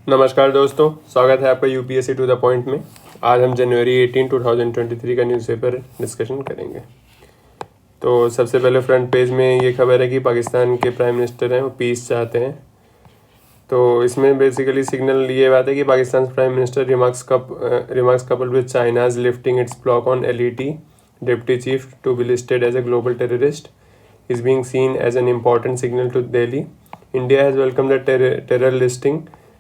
नमस्कार दोस्तों, स्वागत है आपका यूपीएससी टू द पॉइंट में। आज हम जनवरी 18, 2023 का न्यूज़पेपर डिस्कशन करेंगे। तो सबसे पहले फ्रंट पेज में ये खबर है कि पाकिस्तान के प्राइम मिनिस्टर हैं वो पीस चाहते हैं। तो इसमें बेसिकली सिग्नल ये बात है कि Pakistan prime minister remarks couple with China's lifting its block on LET deputy chief to be listed as a global terrorist is being seen as an important signal to Delhi. India has welcomed the terror listing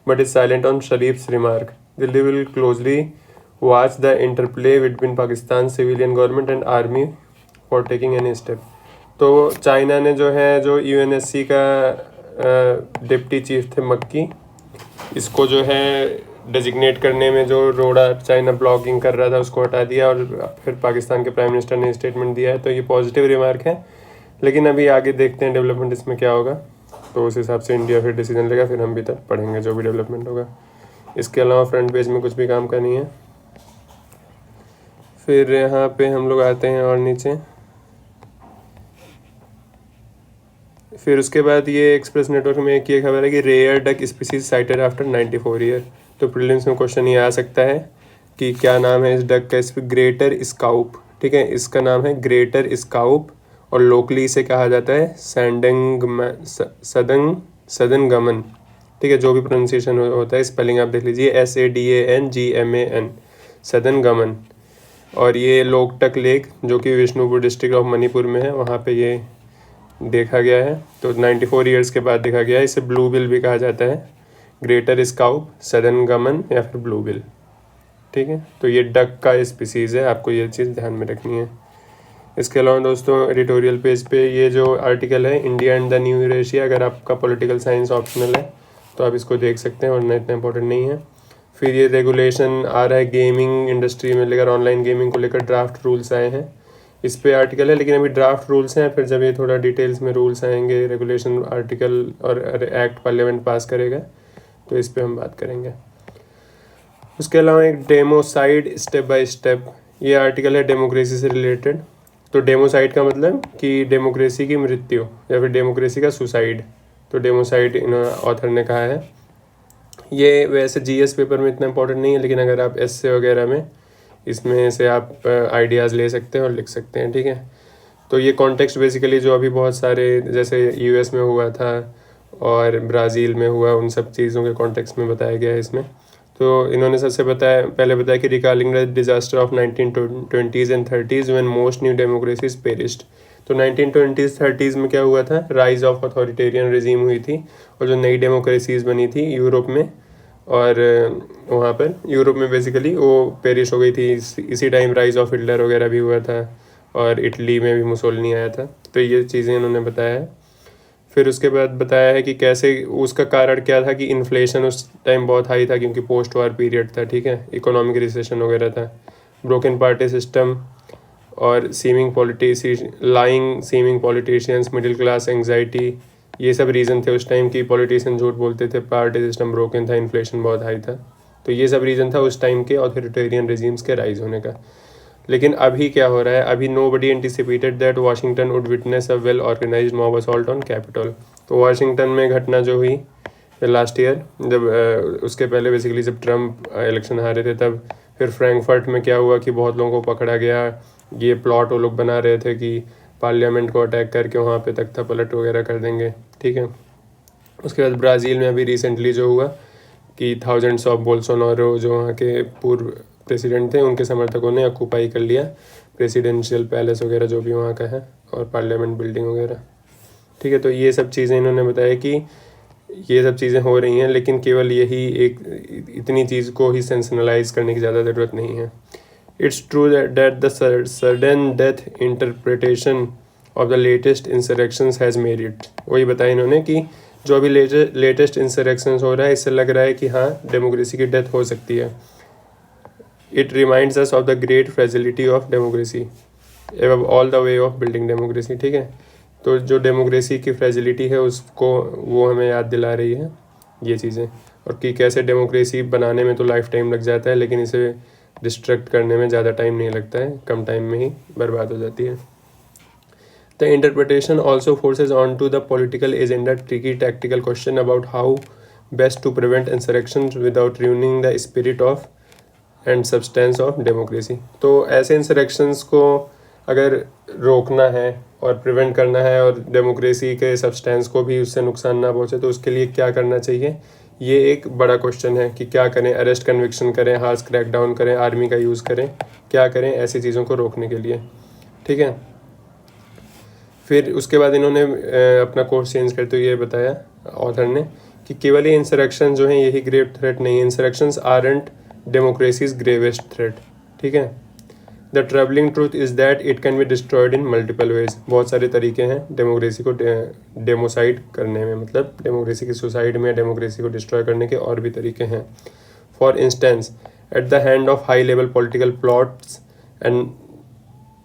but is silent on Sharif's remark. Delhi will closely watch the interplay between Pakistan's civilian government and army for taking any step. तो China ने जो है जो UNSC का deputy chief थे मक्की, इसको जो है डेजिग्नेट करने में जो रोड़ा चाइना ब्लॉकिंग कर रहा था उसको हटा दिया और फिर पाकिस्तान के प्राइम मिनिस्टर ने स्टेटमेंट दिया है। तो ये पॉजिटिव रिमार्क है, लेकिन अभी आगे देखते हैं डेवलपमेंट इसमें क्या होगा। तो उस हिसाब से इंडिया फिर डिसीजन लेगा, फिर हम भी तब पढ़ेंगे जो भी डेवलपमेंट होगा। इसके अलावा फ्रंट पेज में कुछ भी काम का नहीं है। फिर यहाँ पे हम लोग आते हैं और नीचे, फिर उसके बाद ये एक्सप्रेस नेटवर्क में एक ये खबर है कि rare duck species sighted after 94 year. तो प्रीलिम्स में क्वेश्चन ये आ सकता है कि क्या नाम है इस डक का। इस पर ग्रेटर स्काउप, ठीक है, इसका नाम है ग्रेटर स्काउप और लोकली इसे कहा जाता है सदन गमन, ठीक है। जो भी प्रोनाउंसिएशन होता है, स्पेलिंग आप देख लीजिए, SADANGMAN, सदन गमन। और ये लोकटक लेक जो कि विष्णुपुर डिस्ट्रिक्ट ऑफ मणिपुर में है, वहाँ पे ये देखा गया है। तो 94 ईयर्स के बाद देखा गया है। इसे ब्लू बिल भी कहा जाता है, ग्रेटर स्काउप, सदन गमन या फिर ब्लू बिल, ठीक है। तो ये डक का स्पीसीज़ है, आपको ये चीज़ ध्यान में रखनी है। इसके अलावा दोस्तों एडिटोरियल पेज पे ये जो आर्टिकल है India and the new Eurasia, अगर आपका पॉलिटिकल साइंस ऑप्शनल है तो आप इसको देख सकते हैं, वरना इतना इंपॉर्टेंट नहीं है। फिर ये रेगुलेशन आ रहा है गेमिंग इंडस्ट्री में लेकर, ऑनलाइन गेमिंग को लेकर ड्राफ्ट रूल्स आए हैं, इस पे आर्टिकल है, लेकिन अभी ड्राफ्ट रूल्स हैं। फिर जब ये थोड़ा डिटेल्स में रूल्स आएंगे, रेगुलेशन आर्टिकल और एक्ट पार्लियामेंट पास करेगा, तो इस पर हम बात करेंगे। उसके अलावा एक डेमोसाइड स्टेप बाय स्टेप, ये आर्टिकल है डेमोक्रेसी से रिलेटेड। तो डेमोसाइड का मतलब कि डेमोक्रेसी की मृत्यु या फिर डेमोक्रेसी का सुसाइड। तो डेमोसाइड इन ऑथर ने कहा है। ये वैसे जीएस पेपर में इतना इंपॉर्टेंट नहीं है, लेकिन अगर आप एसए वगैरह में इसमें से आप आइडियाज़ ले सकते हैं और लिख सकते हैं, ठीक है। तो ये कॉन्टेक्स्ट बेसिकली जो अभी बहुत सारे जैसे यूएस में हुआ था और ब्राज़ील में हुआ, उन सब चीज़ों के कॉन्टेक्स्ट में बताया गया है इसमें। तो इन्होंने सबसे पहले बताया कि recalling the disaster of 1920s and 30s when most new democracies perished. तो 1920s 30s में क्या हुआ था, राइज ऑफ अथॉरिटेरियन रिजीम हुई थी और जो नई डेमोक्रेसीज बनी थी यूरोप में, और वहाँ पर यूरोप में बेसिकली वो पेरिश हो गई थी। इसी टाइम राइज ऑफ हिटलर वगैरह भी हुआ था और इटली में भी मुसोलिनी आया था। तो ये चीज़ें इन्होंने बताया है। फिर उसके बाद बताया है कि कैसे उसका कारण क्या था कि इन्फ्लेशन उस टाइम बहुत हाई था क्योंकि पोस्ट वार पीरियड था, ठीक है, इकोनॉमिक रिसेशन वगैरह था, ब्रोकन पार्टी सिस्टम और seeming politicians, middle class anxiety, ये सब रीज़न थे उस टाइम की। पॉलिटिशियन झूठ बोलते थे, पार्टी सिस्टम ब्रोकन था, इन्फ्लेशन बहुत हाई था। तो ये सब रीज़न था उस टाइम के ऑथोरिटेरियन रिजीम्स के राइज होने का। लेकिन अभी क्या हो रहा है, अभी nobody anticipated that Washington would witness a well organized mob assault on Capitol. तो वाशिंगटन में घटना जो हुई लास्ट ईयर, जब उसके पहले बेसिकली जब ट्रम्प इलेक्शन हारे थे, तब फिर फ्रैंकफर्ट में क्या हुआ कि बहुत लोगों को पकड़ा गया। ये प्लॉट वो लोग बना रहे थे कि पार्लियामेंट को अटैक करके वहाँ पे तख्ता पलट वगैरह कर देंगे, ठीक है। उसके बाद ब्राज़ील में अभी रिसेंटली जो हुआ कि थाउजेंड्स ऑफ बोल्सोनारो जो वहाँ के पूर्व प्रेसिडेंट थे, उनके समर्थकों ने ऑक्यूपाई कर लिया प्रेसिडेंशियल पैलेस वगैरह जो भी वहाँ का है और पार्लियामेंट बिल्डिंग वगैरह, ठीक है। तो ये सब चीज़ें इन्होंने बताया कि ये सब चीज़ें हो रही हैं, लेकिन केवल यही एक इतनी चीज़ को ही सेंसनलाइज करने की ज़्यादा ज़रूरत नहीं है। It's true that the sudden death interpretation of the latest insurrections has made it. वही बताया इन्होंने कि जो अभी लेटेस्ट इंसरेक्शंस हो रहा है, इससे लग रहा है कि हाँ डेमोक्रेसी की डेथ हो सकती है। It reminds us of the great fragility of democracy एवं all the way of building democracy, ठीक है। तो जो डेमोक्रेसी की फ्रेजिलिटी है उसको वो हमें याद दिला रही है ये चीज़ें, और कि कैसे डेमोक्रेसी बनाने में तो लाइफ टाइम लग जाता है, लेकिन इसे डिस्ट्रक्ट करने में ज़्यादा टाइम नहीं लगता है, कम टाइम में ही बर्बाद हो जाती है। The interpretation also forces onto the political agenda tricky tactical question about how best to prevent insurrection without ruining the spirit of and substance of democracy. तो ऐसे इंसरेक्शंस को अगर रोकना है और प्रिवेंट करना है और डेमोक्रेसी के सब्सटेंस को भी उससे नुकसान ना पहुंचे, तो उसके लिए क्या करना चाहिए, ये एक बड़ा क्वेश्चन है कि क्या करें। अरेस्ट कन्विक्शन करें, हार्श क्रैकडाउन करें, आर्मी का यूज़ करें, क्या करें ऐसी चीज़ों को रोकने के लिए, ठीक है। फिर उसके बाद इन्होंने अपना कोर्स चेंज करते हुए ये बताया ऑथर ने कि केवल ये इंसरेक्शन जो हैं यही ग्रेव थ्रेट नहीं है, इंसरेक्शंस आरंट डेमोक्रेसीज ग्रेवेस्ट थ्रेट, ठीक है। The travelling truth is that it can be destroyed in multiple ways. बहुत सारे तरीके हैं डेमोक्रेसी को डेमोसाइड करने में, मतलब डेमोक्रेसी की सुसाइड में डेमोक्रेसी को डिस्ट्रॉय करने के और भी तरीके हैं। For instance at the hand of high level political plots and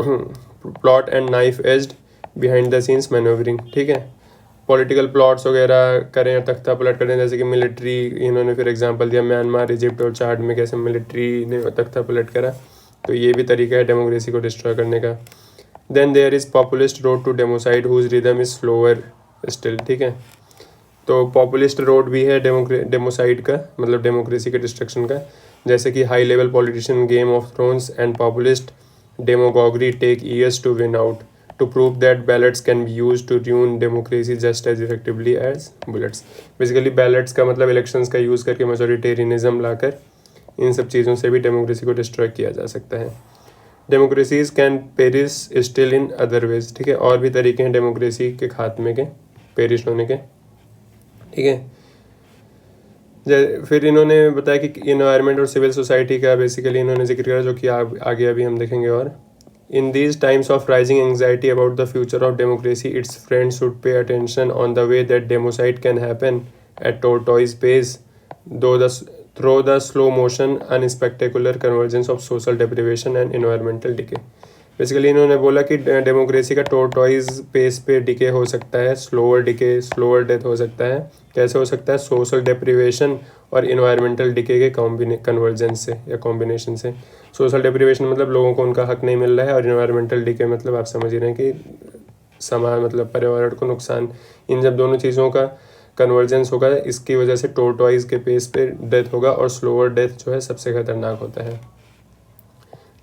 plot and knife aged behind the scenes manoeuvring, ठीक है। पॉलिटिकल प्लॉट्स वगैरह करें, तख्ता पलट करें, जैसे कि मिलिट्री, इन्होंने फिर एग्जांपल दिया म्यांमार, इजिप्ट और चाड में कैसे मिलिट्री ने तख्ता पलट करा, तो ये भी तरीका है डेमोक्रेसी को डिस्ट्रॉय करने का। Then there is populist road to democide whose rhythm is slower still, ठीक है। तो पॉपुलिस्ट रोड भी है डेमोसाइड का, मतलब डेमोक्रेसी के डिस्ट्रक्शन का, जैसे कि high level politician, game of thrones and populist demagoguery take years to win out to prove that ballots can be used to ruin democracy just as effectively as bullets। Basically ballets का मतलब elections का use करके majoritarianism लाकर इन सब चीज़ों से भी democracy को destroy किया जा सकता है। Democracies can perish still in other ways, ठीक है। और भी तरीके हैं डेमोक्रेसी के खात्मे के, पेरिश होने के, ठीक है। फिर इन्होंने बताया कि इन्वायरमेंट और सिविल सोसाइटी का बेसिकली इन्होंने जिक्र करा, जो कि आगे अभी हम देखेंगे। और in these times of rising anxiety about the future of democracy, its friends should pay attention on the way that democide can happen at tortoise pace, through the slow motion unspectacular convergence of social deprivation and environmental decay। Basically इन्होंने बोला कि democracy का टोर्टॉइज pace पे decay हो सकता है, slower decay, slower death हो सकता है। कैसे हो सकता है? सोशल डेप्रिवेशन और इन्वायरमेंटल डिके के कन्वर्जेंस से या कॉम्बिनेशन से। सोशल डेप्रिवेशन मतलब लोगों को उनका हक नहीं मिल रहा है, और इन्वायरमेंटल डिके मतलब आप समझ ही रहे हैं कि समाज मतलब पर्यावरण को नुकसान। इन जब दोनों चीज़ों का कन्वर्जेंस होगा, इसकी वजह से टोर्टॉइज के पेस पे डेथ होगा, और स्लोअर डेथ जो है सबसे खतरनाक होता है।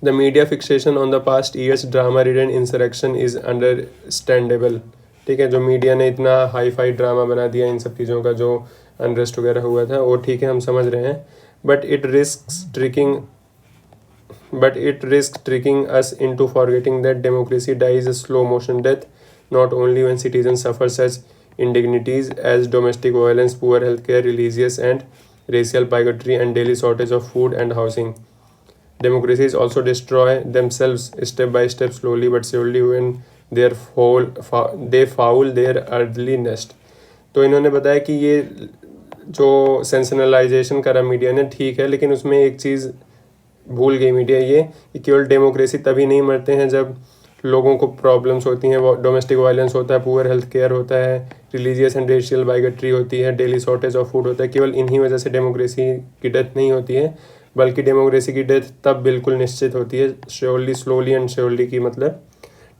The media fixation on the past years drama-ridden insurrection is understandable, ठीक है। जो मीडिया ने इतना हाई फाई ड्रामा बना दिया इन सब चीज़ों का, जो अनरेस्ट वगैरह हुआ था, वो ठीक है, हम समझ रहे हैं। But it risk tricking us into forgetting that democracy dies a slow motion death, not only when citizens suffer such indignities as domestic violence, poor healthcare, religious and racial bigotry, and daily shortage of food and housing. Democracies also destroy themselves step by step, slowly but surely, when they foul their earthly nest। तो इन्होंने बताया कि ये जो sensationalisation करा media ने, ठीक है, लेकिन उसमें एक चीज़ भूल गई मीडिया, ये कि केवल डेमोक्रेसी तभी नहीं मरते हैं जब लोगों को प्रॉब्लम्स होती हैं, डोमेस्टिक वायलेंस होता है, पुअर हेल्थ केयर होता है, रिलीजियस एंड रेशियल बाइगट्री होती है, डेली शॉर्टेज ऑफ फूड होता है। केवल इन्हीं वजह से डेमोक्रेसी की डेथ नहीं होती है, बल्कि डेमोक्रेसी की डेथ तब बिल्कुल निश्चित होती है, श्योरली, स्लोली एंड श्योरली की मतलब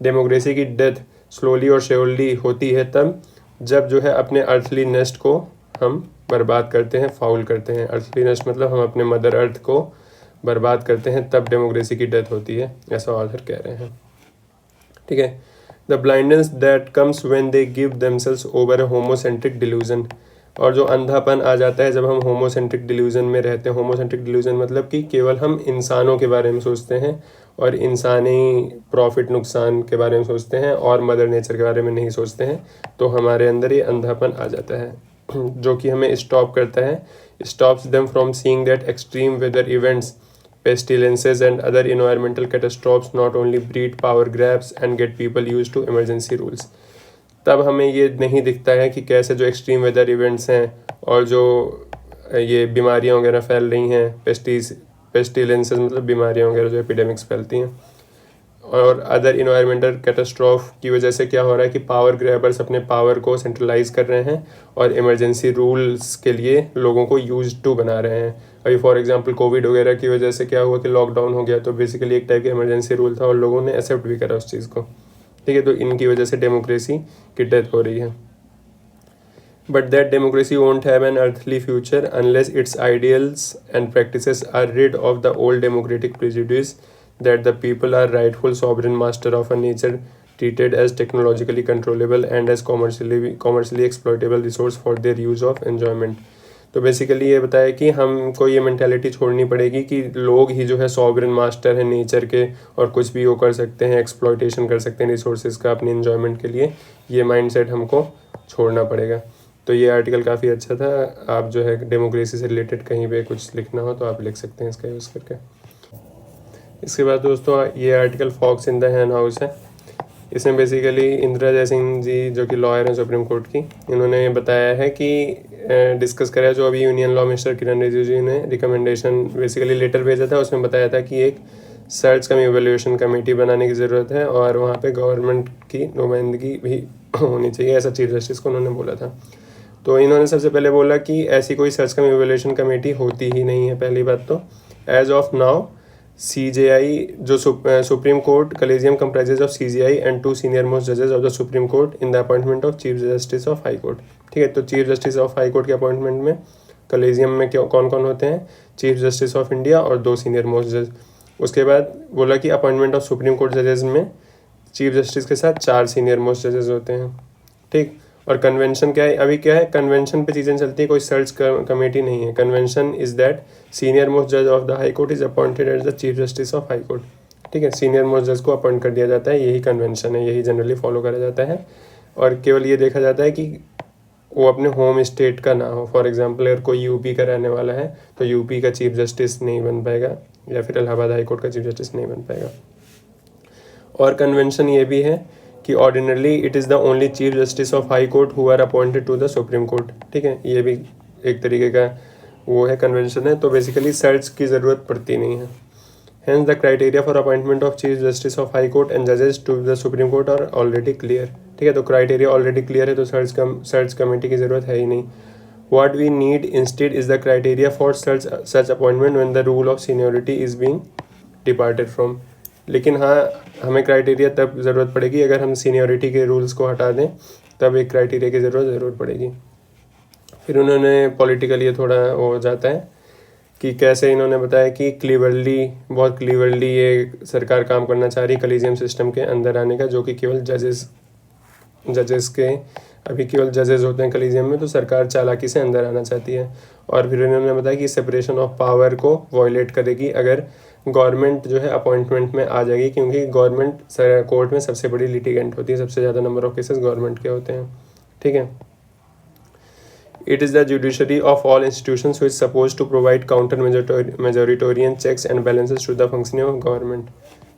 डेमोक्रेसी की डेथ स्लोली और श्योरली होती है तब जब जो है अपने अर्थली नेस्ट को हम बर्बाद करते हैं, फाउल करते हैं। अर्थली नेस्ट मतलब हम अपने मदर अर्थ को बर्बाद करते हैं, तब डेमोक्रेसी की डेथ होती है, ऐसा ऑथर कह रहे हैं, ठीक है। The blindness that comes when they give themselves over a homocentric delusion. और जो अंधापन आ जाता है जब हम होमोसेंट्रिक डिल्यूजन में रहते हैं। होमोसेंट्रिक डिल्यूजन मतलब कि केवल हम इंसानों के बारे में सोचते हैं और इंसानी प्रॉफिट नुकसान के बारे में सोचते हैं और मदर नेचर के बारे में नहीं सोचते हैं, तो हमारे अंदर ये अंधापन आ जाता है, जो कि हमें स्टॉप करता है, stops them from seeing that extreme weather events, pestilences and other environmental catastrophes not only breed power grabs and get people used to emergency rules। तब हमें ये नहीं दिखता है कि कैसे जो एक्सट्रीम वेदर इवेंट्स हैं और जो ये बीमारियां वगैरह फैल रही हैं, पेस्टिलेंसेस मतलब बीमारियां वगैरह जो एपिडेमिक्स फैलती हैं, और अदर इन्वायरमेंटल कैटास्ट्रॉफ की वजह से क्या हो रहा है कि पावर ग्रैबर्स अपने पावर को सेंट्रलाइज कर रहे हैं और इमरजेंसी रूल्स के लिए लोगों को यूज टू बना रहे हैं। अभी फॉर एग्जांपल कोविड वगैरह की वजह से क्या हुआ कि लॉकडाउन हो गया, तो बेसिकली एक टाइप का इमरजेंसी रूल था और लोगों ने एक्सेप्ट भी करा उस चीज़ को, ठीक है। तो इनकी वजह से डेमोक्रेसी की डेथ हो रही है। but that democracy won't have an earthly future unless its ideals and practices are rid of the old democratic prejudice that the people are rightful sovereign master of a nature treated as technologically controllable and as commercially exploitable resource for their use of enjoyment. तो basically ये बताया कि हमको ये mentality छोड़नी पड़ेगी कि लोग ही जो है सॉवरेन मास्टर हैं नेचर के और कुछ भी वो कर सकते हैं, एक्सप्लॉयटेशन कर सकते हैं रिसोर्सेज का अपने इन्जॉयमेंट के लिए। ये माइंडसेट हमको छोड़ना पड़ेगा। तो ये आर्टिकल काफ़ी अच्छा था। आप जो है डेमोक्रेसी से रिलेटेड कहीं पे कुछ लिखना हो तो आप लिख सकते हैं इसका यूज़ करके। इसके बाद दोस्तों ये article fox in the hen house है। इसमें बेसिकली इंदिरा जयसिंह जी जो कि लॉयर हैं सुप्रीम कोर्ट की, इन्होंने बताया है कि डिस्कस करा जो अभी यूनियन लॉ मिनिस्टर किरण रिजिजू ने रिकमेंडेशन बेसिकली लेटर भेजा था, उसमें बताया था कि एक सर्च कम इवेल्यूशन कमेटी बनाने की ज़रूरत है और वहाँ पे गवर्नमेंट की नुमाइंदगी भी होनी चाहिए, ऐसा चीफ जस्टिस को उन्होंने बोला था। तो इन्होंने सबसे पहले बोला कि ऐसी कोई सर्च कम इवेल्यूशन कमेटी होती ही नहीं है। पहली बात तो एज ऑफ नाउ CJI जो supreme court collegium comprises of CJI and 2 senior most जजेस of the supreme court in the appointment of chief justice of high court. ठीक है, तो chief justice of high court के appointment में collegium में क्यों कौन कौन होते हैं? चीफ जस्टिस ऑफ इंडिया और 2 सीनियर मोस्ट जज। उसके बाद बोला कि अपॉइंटमेंट ऑफ सुप्रीम कोर्ट जजेस में चीफ जस्टिस के साथ 4 सीनियर मोस्ट जजेस होते हैं। ठीक, और कन्वेंशन क्या है? अभी क्या है, कन्वेंशन पे चीज़ें चलती है, कोई सर्च कमेटी नहीं है। Convention is that senior most जज of the high court is appointed as the chief justice of high court. ठीक है, सीनियर मोस्ट जज को अपॉइंट कर दिया जाता है, यही कन्वेंशन है, यही जनरली फॉलो करा जाता है। और केवल ये देखा जाता है कि वो अपने होम स्टेट का ना हो। फॉर एग्जाम्पल अगर कोई यूपी का रहने वाला है तो यूपी का चीफ जस्टिस नहीं बन पाएगा, या फिर इलाहाबाद हाई कोर्ट का चीफ जस्टिस नहीं बन पाएगा। और कन्वेंशन ये भी है कि ordinarily it is the only chief justice of high court who are appointed to the supreme court. ठीक है, ये भी एक तरीके का वो है, कन्वेंशन है। तो बेसिकली सर्च की ज़रूरत पड़ती नहीं है। Hence the criteria for appointment of chief justice of high court and जजेस to the supreme court are already clear. ठीक है, तो क्राइटेरिया ऑलरेडी क्लियर है, तो सर्च कमेटी की ज़रूरत है ही नहीं। What we need instead is the criteria for such appointment when the rule of seniority is being departed from। लेकिन हाँ, हमें क्राइटेरिया तब ज़रूरत पड़ेगी अगर हम सीनियोरिटी के रूल्स को हटा दें, तब एक क्राइटेरिया की ज़रूरत ज़रूर पड़ेगी। फिर उन्होंने पॉलिटिकल ये थोड़ा हो जाता है कि कैसे इन्होंने बताया कि बहुत क्लीवरली ये सरकार काम करना चाह रही कलीजियम सिस्टम के अंदर आने का, जो कि केवल जजेस के अभी केवल जजेस होते हैं कलीजियम में, तो सरकार चालाकी से अंदर आना चाहती है। और फिर इन्होंने बताया कि सेपरेशन ऑफ पावर को वॉयलेट करेगी अगर गवर्नमेंट जो है अपॉइंटमेंट में आ जाएगी, क्योंकि गवर्नमेंट कोर्ट में सबसे बड़ी लिटिगेंट होती है, सबसे ज़्यादा नंबर ऑफ केसेस गवर्नमेंट के होते हैं। ठीक है, it is the judiciary of all institutions which suppose to provide counter majoritarian checks and balances to the functioning of government.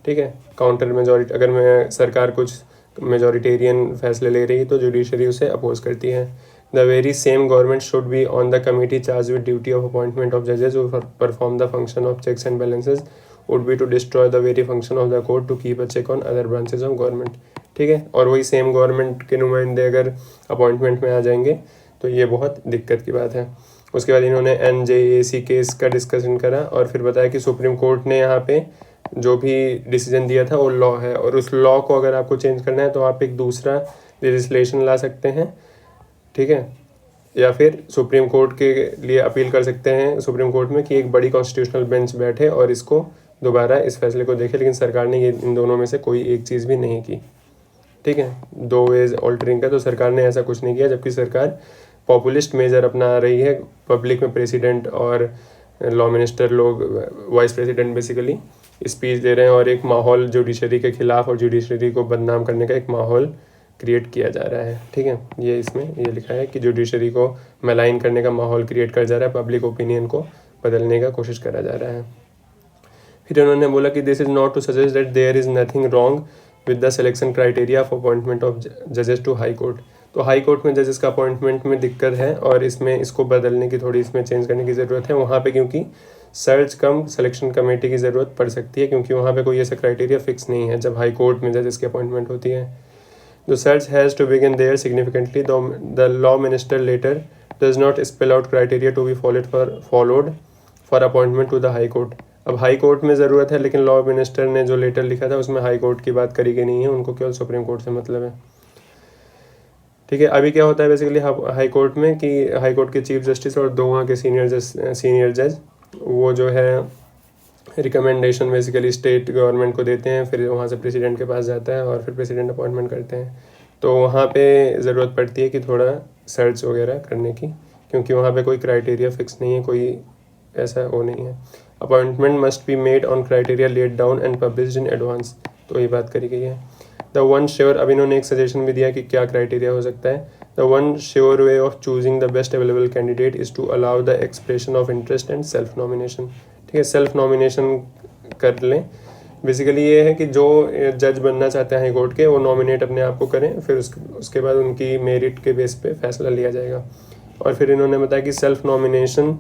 ठीक है, काउंटर मेजोरिटी अगर मैं सरकार कुछ मेजोरिटेरियन फैसले ले रही तो जुडिशरी उसे अपोज करती है। The very same government should be on the committee charge with duty of appointment of जजेस who perform the function of checks and balances would be to destroy the very function of the court to keep a check on other branches of government. ठीक है, और वही same government के नुमाइंदे अगर appointment में आ जाएंगे तो ये बहुत दिक्कत की बात है। उसके बाद इन्होंने NJAC केस का डिस्कशन करा और फिर बताया कि सुप्रीम कोर्ट ने यहाँ पे जो भी डिसीजन दिया था वो लॉ है, और उस लॉ को अगर आपको चेंज करना है तो आप एक दूसरा लेजिस्लेशन ला सकते हैं। ठीक है, या फिर सुप्रीम कोर्ट के लिए अपील कर सकते हैं सुप्रीम कोर्ट में कि एक बड़ी कॉन्स्टिट्यूशनल बेंच बैठे और इसको दोबारा इस फैसले को देखे। लेकिन सरकार ने ये इन दोनों में से कोई एक चीज़ भी नहीं की। ठीक है, 2 वेज ऑल्टरिंग का, तो सरकार ने ऐसा कुछ नहीं किया, जबकि सरकार पॉपुलिस्ट मेजर अपना रही है। पब्लिक में प्रेसिडेंट और लॉ मिनिस्टर लोग वाइस प्रेसिडेंट बेसिकली स्पीच दे रहे हैं और एक माहौल जुडिशरी के खिलाफ और जुडिशरी को बदनाम करने का एक माहौल क्रिएट किया जा रहा है। ठीक है, ये इसमें ये लिखा है कि जुडिशरी को मेलाइन करने का माहौल क्रिएट कर जा रहा है, पब्लिक ओपिनियन को बदलने का कोशिश करा जा रहा है। फिर उन्होंने बोला कि this is not to suggest that there is nothing wrong with the selection criteria of appointment of जजेस टू हाई कोर्ट। तो हाई कोर्ट में जजेस का अपॉइंटमेंट में दिक्कत है और इसमें इसको बदलने की थोड़ी इसमें चेंज करने की ज़रूरत है वहाँ पे, क्योंकि सर्च कम सिलेक्शन कमेटी की ज़रूरत पड़ सकती है, क्योंकि वहाँ पे कोई ऐसा क्राइटेरिया फिक्स नहीं है जब हाई कोर्ट में जजेस की अपॉइंटमेंट होती है। The search has to begin there significantly the law minister letter does not spell out criteria to be followed for appointment to the high court. अब हाई कोर्ट में ज़रूरत है, लेकिन लॉ मिनिस्टर ने जो लेटर लिखा था उसमें हाई कोर्ट की बात करी गई नहीं है, उनको केवल सुप्रीम कोर्ट से मतलब है। ठीक है। अभी क्या होता है बेसिकली हाई कोर्ट में कि हाई कोर्ट के चीफ जस्टिस और 2 वहाँ के सीनियर जज वो जो है रिकमेंडेशन बेसिकली स्टेट गवर्नमेंट को देते हैं, फिर वहाँ से प्रेसिडेंट के पास जाता है और फिर प्रेसिडेंट अपॉइंटमेंट करते हैं। तो वहाँ पे ज़रूरत पड़ती है कि थोड़ा सर्च वगैरह करने की, क्योंकि वहाँ पे कोई क्राइटेरिया फिक्स नहीं है, कोई ऐसा वो नहीं है। Appointment must be made on criteria laid down and published in advance, तो ये बात करी गई है। द वन श्योर, अब इन्होंने एक सजेशन भी दिया कि क्या क्राइटेरिया हो सकता है। The one sure way of choosing the best available candidate is to allow the expression of interest and self nomination. ठीक है, सेल्फ नॉमिनेशन कर लें। बेसिकली ये है कि जो जज बनना चाहते हैं हाई कोर्ट के वो नॉमिनेट अपने आप को करें, फिर उसके बाद उनकी मेरिट के बेस पे फैसला लिया जाएगा। और फिर इन्होंने बताया कि self nomination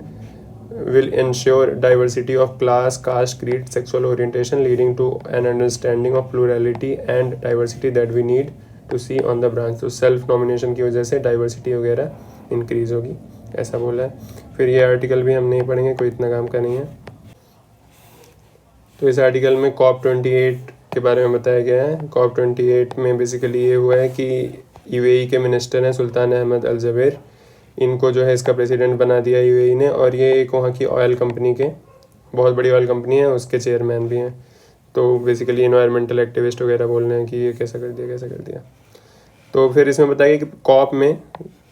will ensure diversity of class, caste, creed, sexual orientation, leading to an understanding of plurality and diversity that we need to see on the branch। तो सेल्फ नॉमिनेशन की वजह से डाइवर्सिटी वगैरह इंक्रीज होगी, ऐसा बोला है। फिर ये आर्टिकल भी हम नहीं पढ़ेंगे, कोई इतना काम का नहीं है। तो इस आर्टिकल में COP28 के बारे में बताया गया है। COP28 में बेसिकली ये हुआ है कि यूएई के मिनिस्टर हैं सुल्तान अहमद अल जबेर, इनको जो है इसका प्रेसिडेंट बना दिया यूएई ने, और ये एक वहाँ की ऑयल कंपनी के, बहुत बड़ी ऑयल कंपनी है, उसके चेयरमैन भी हैं। तो बेसिकली इन्वायरमेंटल एक्टिविस्ट वगैरह बोल रहे हैं कि ये कैसा कर दिया। तो फिर इसमें बताया कि कॉप में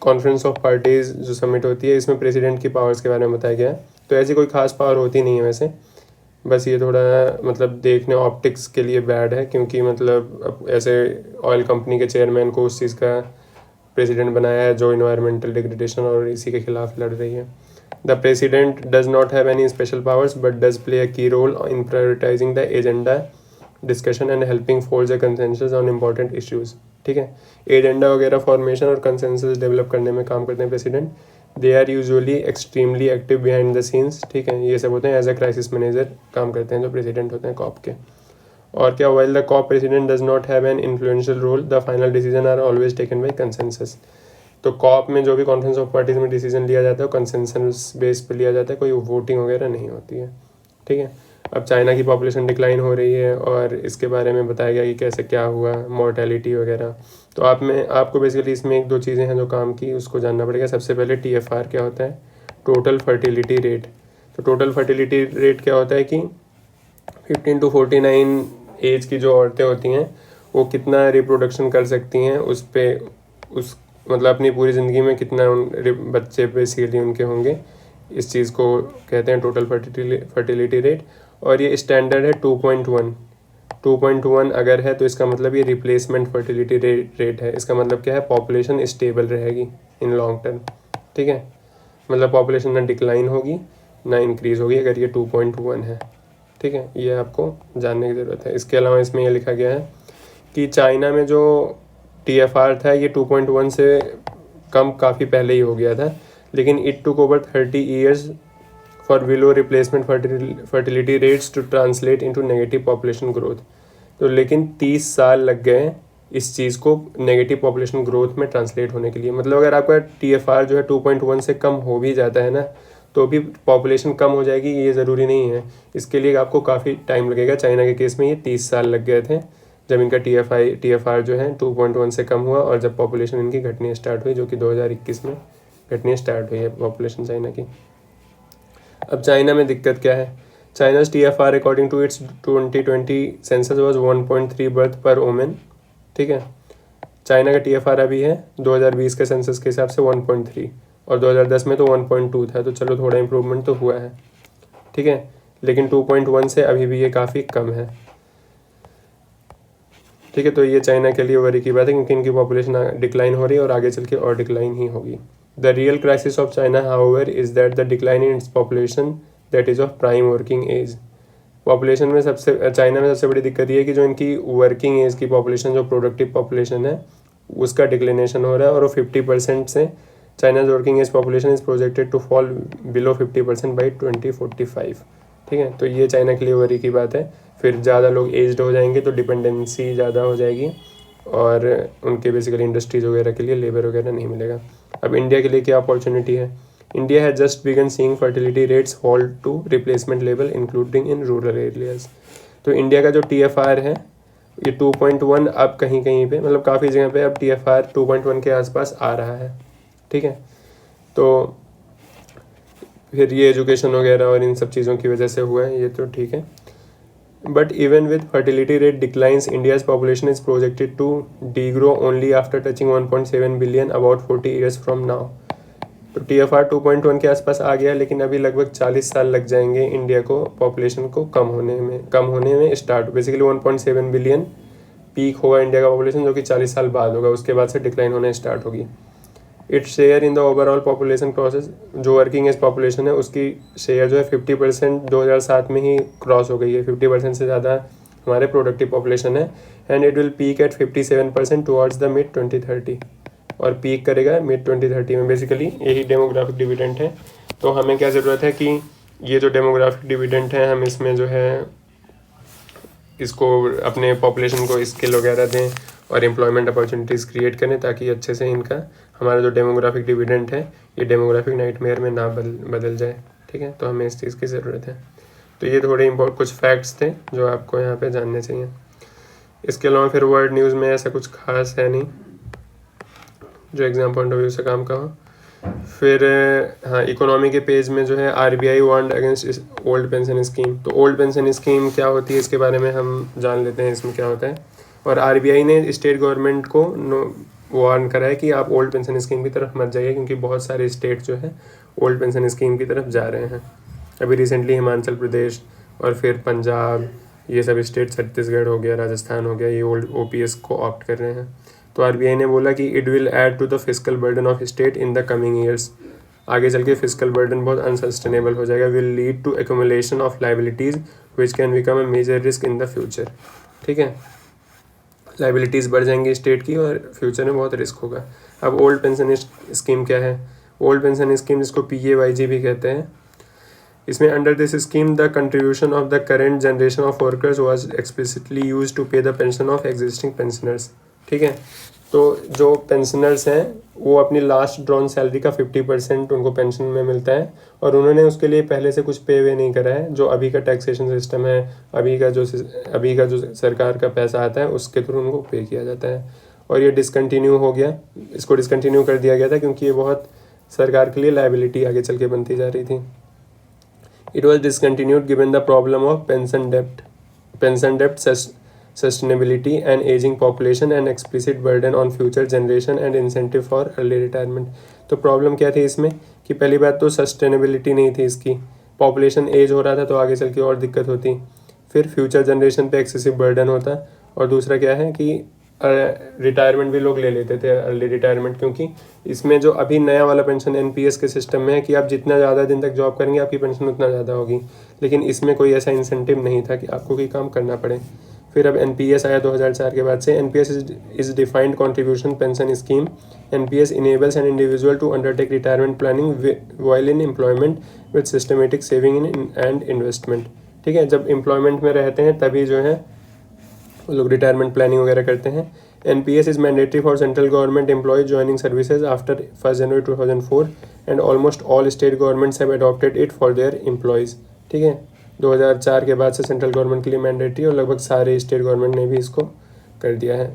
कॉन्फ्रेंस ऑफ पार्टीज़ जो समिट होती है, इसमें प्रेसिडेंट की पावर्स के बारे में बताया गया है। तो ऐसी कोई खास पावर होती नहीं है वैसे, बस ये थोड़ा मतलब देखने ऑप्टिक्स के लिए बैड है, क्योंकि मतलब अब ऐसे ऑयल कंपनी के चेयरमैन को उस चीज़ का प्रेसिडेंट बनाया है जो इन्वायरमेंटल डिग्रेडेशन और इसी के खिलाफ लड़ रही है। The president does not have any special powers but does play a key role in prioritising the agenda discussion and helping forge a consensus on important issues. ठीक है, एजेंडा वगैरह फॉर्मेशन और कंसेंसस डेवलप करने में काम करते हैं president. They are usually extremely active behind the scenes. ठीक है, ये सब होते हैं एज अ क्राइसिस मैनेजर काम करते हैं जो प्रेसिडेंट होते हैं कॉप के। और क्या, while the COP president does not have an influential role the final decision are always taken by consensus. तो कॉप में जो भी कॉन्फ्रेंस ऑफ पार्टीज में डिसीजन लिया जाता है वो कंसेंसस बेस पे लिया जाता है, कोई वोटिंग वगैरह नहीं होती है। ठीक है, अब चाइना की पॉपुलेशन डिक्लाइन हो रही है और इसके बारे में बताया गया कि कैसे क्या हुआ, मोर्टेलिटी वगैरह। तो आपको बेसिकली इसमें 1-2 चीज़ें हैं जो काम की, उसको जानना पड़ेगा। सबसे पहले TFR क्या होता है, टोटल फर्टिलिटी रेट। तो टोटल फर्टिलिटी रेट क्या होता है कि 15 to 49 एज की जो औरतें होती हैं वो कितना रिप्रोडक्शन कर सकती हैं, उस मतलब अपनी पूरी ज़िंदगी में कितना बच्चे बेसिकली उनके होंगे, इस चीज़ को कहते हैं टोटल फर्टिलिटी रेट। और ये स्टैंडर्ड है 2.1 अगर है तो इसका मतलब ये रिप्लेसमेंट फर्टिलिटी रेट है। इसका मतलब क्या है, पॉपुलेशन स्टेबल रहेगी इन लॉन्ग टर्म। ठीक है, मतलब पॉपुलेशन ना डिक्लाइन होगी ना इंक्रीज़ होगी अगर ये 2.1 है। ठीक है, ये आपको जानने की ज़रूरत है। इसके अलावा इसमें यह लिखा गया है कि चाइना में जो TFR था ये 2.1 से कम काफ़ी पहले ही हो गया था, लेकिन it took over 30 years for below replacement fertility rates to translate into negative population growth. तो लेकिन 30 साल लग गए इस चीज़ को नेगेटिव पॉपुलेशन ग्रोथ में ट्रांसलेट होने के लिए। मतलब अगर आपका TFR जो है 2.1 से कम हो भी जाता है ना, तो भी पॉपुलेशन कम हो जाएगी, ये ज़रूरी नहीं है। इसके लिए आपको काफ़ी टाइम लगेगा। चाइना के केस में ये 30 साल लग गए थे जब इनका TFR जो है 2.1 से कम हुआ, और जब पॉपुलेशन इनकी घटनी स्टार्ट हुई, जो कि 2021 में घटनी स्टार्ट हुई है पॉपुलेशन चाइना की। अब चाइना में दिक्कत क्या है, China's TFR according to its 2020 census was 1.3 birth per women. ठीक है, चाइना का TFR अभी है 2020 के सेंसस के हिसाब से 1.3, और 2010 में तो 1.2 था। तो चलो थोड़ा इम्प्रूवमेंट तो हुआ है। ठीक है, लेकिन 2.1 से अभी भी ये काफ़ी कम है। ठीक है, तो ये चाइना के लिए वरी की बात है, क्योंकि इनकी पॉपुलेशन डिक्लाइन हो रही है और आगे चल के और डिक्लाइन ही होगी। The real crisis of China however is that the decline in its population that is of prime working age. Population में चाइना में सबसे बड़ी दिक्कत ये है कि जो इनकी वर्किंग एज की पॉपुलेशन, जो प्रोडक्टिव पॉपुलेशन है, उसका डिक्लिनेशन हो रहा है, और वो 50% से China's working age population is projected to fall below 50% by 2045। ठीक है, तो ये चाइना के लिए वरी की बात है। फिर ज़्यादा लोग एज्ड हो जाएंगे तो डिपेंडेंसी ज़्यादा हो जाएगी, और उनके बेसिकली इंडस्ट्रीज़ वगैरह के लिए लेबर वगैरह नहीं मिलेगा। अब इंडिया के लिए क्या अपॉर्चुनिटी है, India has just begun seeing fertility rates fall to replacement level including in rural areas. तो इंडिया का जो TFR है ये 2.1 अब कहीं कहीं पे मतलब काफ़ी जगह पे अब TFR 2.1 के आसपास आ रहा है, ठीक है। तो फिर ये एजुकेशन वगैरह और इन सब चीज़ों की वजह से हुआ है, ये तो ठीक है। But even with fertility rate declines India's population is projected to degrow only after touching 1.7 billion about 40 years from now. तो TFR 2.1 के आसपास आ गया, लेकिन अभी लगभग 40 साल लग जाएंगे इंडिया को पॉपुलेशन को कम होने में स्टार्ट। बेसिकली 1.7 बिलियन पीक होगा इंडिया का पॉपुलेशन, जो कि 40 साल बाद होगा, उसके बाद से डिक्लाइन होने स्टार्ट होगी। Its share in the overall population process, जो वर्किंग एज पॉपुलेशन है उसकी शेयर जो है 50% 2007 में ही क्रॉस हो गई है। 50% से ज़्यादा हमारे प्रोडक्टिव पॉपुलेशन है। And it will peak at 57% towards the mid 2030, और पीक करेगा मिड 2030 में। बेसिकली यही डेमोग्राफिक डिविडेंड है। तो हमें क्या ज़रूरत है कि ये जो डेमोग्राफिक डिविडेंड है हम इसमें जो है इसको अपने पॉपुलेशन को स्किल वगैरह दें और एम्प्लॉयमेंट अपॉर्चुनिटीज़ क्रिएट करें, ताकि अच्छे से इनका हमारा जो डेमोग्राफिक डिविडेंड है ये डेमोग्राफिक नाइटमेयर में ना बदल जाए, ठीक है। तो हमें इस चीज़ की ज़रूरत है। तो ये थोड़े कुछ फैक्ट्स थे जो आपको यहाँ पे जानने चाहिए। इसके अलावा फिर वर्ल्ड न्यूज़ में ऐसा कुछ खास है नहीं जो एग्ज़ाम पॉइंट ऑफ व्यू से काम का हो। फिर हाँ, इकोनॉमी के पेज में जो है RBI warned against old pension scheme. तो ओल्ड पेंशन स्कीम क्या होती है इसके बारे में हम जान लेते हैं, इसमें क्या होता है। और RBI ने स्टेट गवर्नमेंट को वार्न करा है कि आप ओल्ड पेंशन स्कीम की तरफ मत जाइए, क्योंकि बहुत सारे स्टेट जो है ओल्ड पेंशन स्कीम की तरफ जा रहे हैं। अभी रिसेंटली हिमाचल प्रदेश और फिर पंजाब, ये सब स्टेट, छत्तीसगढ़ हो गया, राजस्थान हो गया, ये ओल्ड OPS को ऑप्ट कर रहे हैं। तो RBI ने बोला कि it will add to the fiscal burden of state in the coming years. आगे चल के फिस्कल बर्डन बहुत अनसस्टेनेबल हो जाएगा। Will lead to accumulation of liabilities which can become a major risk in the future, ठीक है। Liabilities बढ़ जाएंगी स्टेट की और फ्यूचर में बहुत रिस्क होगा। अब ओल्ड पेंशन स्कीम क्या है? ओल्ड पेंशन स्कीम जिसको PAYG भी कहते हैं, इसमें under this scheme the contribution of the current generation of workers was explicitly use to pay the pension of existing pensioners, ठीक है। तो जो पेंशनर्स हैं वो अपनी लास्ट ड्रॉन सैलरी का 50% उनको पेंशन में मिलता है, और उन्होंने उसके लिए पहले से कुछ पे वे नहीं करा है। जो अभी का टैक्सेशन सिस्टम है, अभी का जो सरकार का पैसा आता है उसके थ्रू उनको पे किया जाता है। और ये डिसकंटिन्यू हो गया, इसको डिसकंटिन्यू कर दिया गया था क्योंकि ये बहुत सरकार के लिए लाइबिलिटी आगे चल के बनती जा रही थी। It was discontinued given the problem of pension debt sustainability and aging population and explicit burden on future generation and incentive for early retirement। तो प्रॉब्लम क्या थी इसमें कि पहली बात तो सस्टेनेबिलिटी नहीं थी इसकी, पॉपुलेशन एज हो रहा था तो आगे चल के और दिक्कत होती, फिर फ्यूचर जनरेशन पे एक्सेसिव बर्डन होता, और दूसरा क्या है कि रिटायरमेंट भी लोग ले लेते थे, अर्ली रिटायरमेंट, क्योंकि इसमें जो अभी नया वाला पेंशन NPS के सिस्टम में है कि आप जितना ज़्यादा दिन तक जॉब करेंगे आपकी पेंशन उतना ज़्यादा होगी, लेकिन इसमें कोई ऐसा इंसेंटिव नहीं था कि आपको कोई काम करना पड़े। फिर अब NPS आया 2004 के बाद से। NPS is defined contribution pension scheme. NPS enables an individual to undertake retirement planning while in employment with systematic saving in and investment, ठीक है। जब एम्प्लॉयमेंट में रहते हैं तभी जो है लोग रिटायरमेंट प्लानिंग वगैरह करते हैं। NPS is mandatory for central government employees joining services after 1 January 2004 and almost all state governments have adopted it for their employees, ठीक है। 2004 के बाद से सेंट्रल गवर्नमेंट के लिए मैंडेटरी, और लगभग सारे स्टेट गवर्नमेंट ने भी इसको कर दिया है।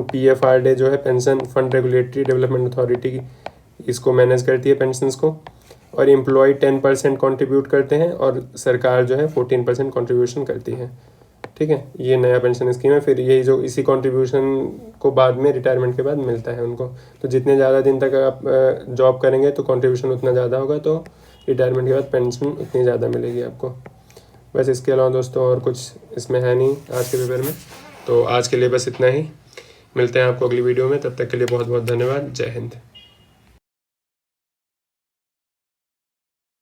PFRDA जो है pension fund regulatory development authority, इसको मैनेज करती है पेंशंस को, और एम्प्लॉय 10% कॉन्ट्रीब्यूट करते हैं और सरकार जो है 14% कॉन्ट्रीब्यूशन करती है, ठीक है। ये नया पेंशन स्कीम है। फिर यही जो इसी कंट्रीब्यूशन को बाद में रिटायरमेंट के बाद मिलता है उनको। तो जितने ज़्यादा दिन तक आप जॉब करेंगे तो कंट्रीब्यूशन उतना ज़्यादा होगा, तो रिटायरमेंट के बाद पेंशन उतनी ज़्यादा मिलेगी आपको। बस इसके अलावा दोस्तों और कुछ इसमें है नहीं आज के पेपर में। तो आज के लिए बस इतना ही, मिलते हैं आपको अगली वीडियो में, तब तक के लिए बहुत बहुत धन्यवाद। जय हिंद।